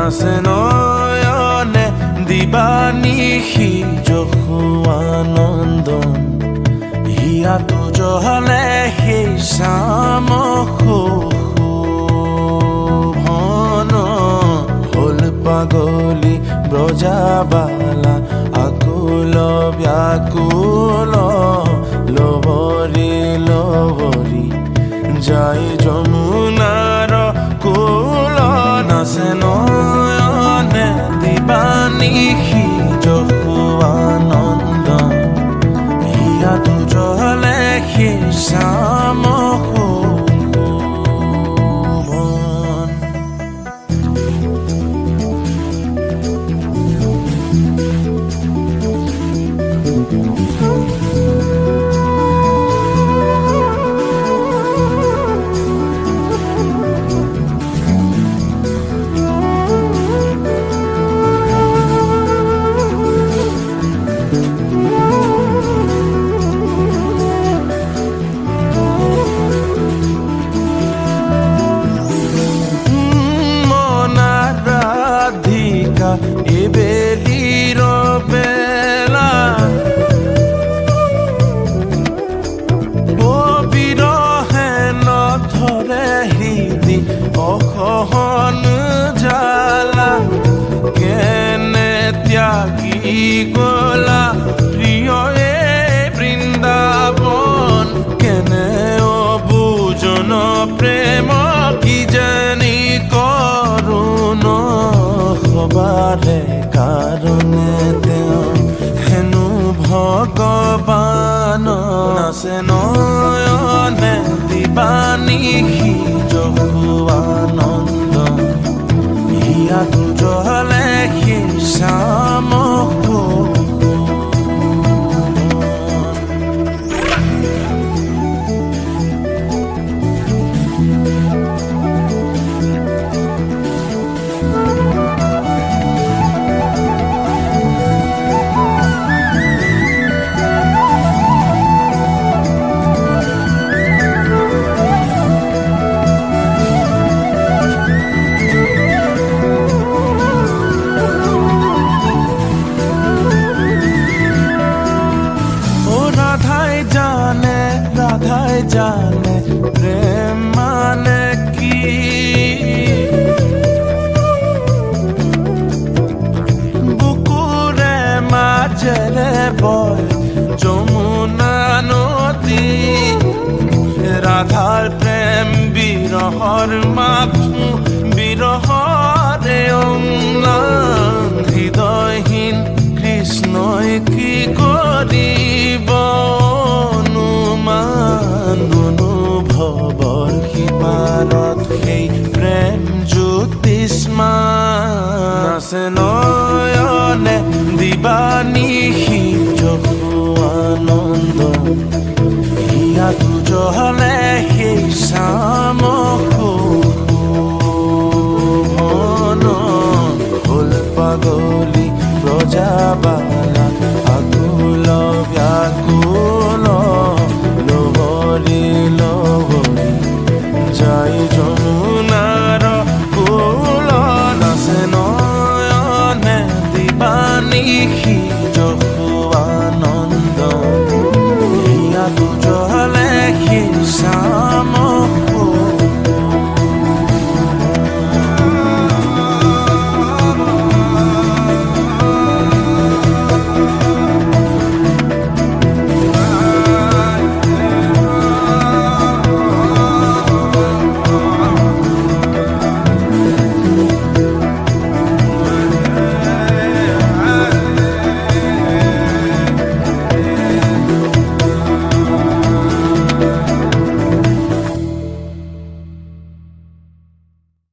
নাচে নয়নে দিবানিশি যশু আনন্দন হিয়াটো জহলে সেই শ্যাম শোভন হল পাগলী ব্ৰজাবালা আকুল ব্যাকুল লবৰী লবৰী যাই যমুনাৰ কুল নাচে নয়নে দিবানিশি যশু আনন্দন হিয়াটো জহলে সেই শ্যাম শোভন এবেলিৰ বেলা বিৰহে নধৰে হৃদি অসহন জালা কেনে ত্যাগী গলা প্ৰিয়য়ে বৃন্দাবন কেনে অবুজন প্ৰেম কি জানি কৰোণ সবাৰে কাৰণে তেওঁ হেনো ভগৱান নাচে নয়নে দিবানিশি যশু আনন্দন হিয়াটো জহলে সেই শ্যাম ৰাধাই জানে প্ৰেম মানে কি বুকুৰে মাজেৰে বয় যমুনা নদী ৰাধাৰ প্ৰেম বিৰহৰ মাথো বিৰহৰে অম্লান হৃদয়হীন কৃষ্ণই কি কৰিব অনুভৱৰ সিপাৰত সেই প্ৰেম জ্যোতিষ্মান নাচে